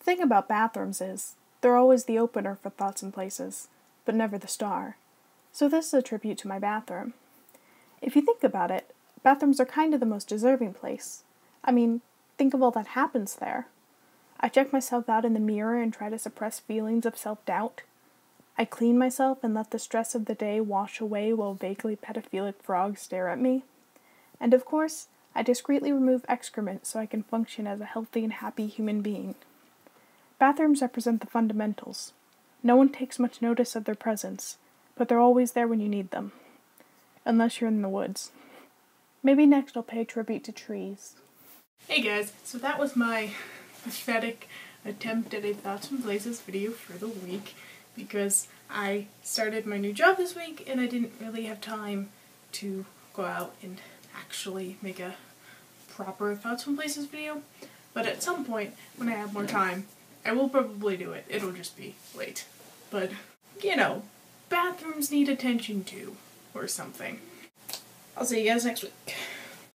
The thing about bathrooms is, they're always the opener for thoughts and places, but never the star. So this is a tribute to my bathroom. If you think about it, bathrooms are kind of the most deserving place. I mean, think of all that happens there. I check myself out in the mirror and try to suppress feelings of self-doubt. I clean myself and let the stress of the day wash away while vaguely pedophilic frogs stare at me. And of course, I discreetly remove excrement so I can function as a healthy and happy human being. Bathrooms represent the fundamentals. No one takes much notice of their presence, but they're always there when you need them. Unless you're in the woods. Maybe next I'll pay tribute to trees. Hey guys, so that was my pathetic attempt at a Thoughts and Places video for the week, because I started my new job this week and I didn't really have time to go out and actually make a proper Thoughts and Places video. But at some point, when I have more time, I will probably do it. It'll just be late. But, you know, bathrooms need attention too, or something. I'll see you guys next week.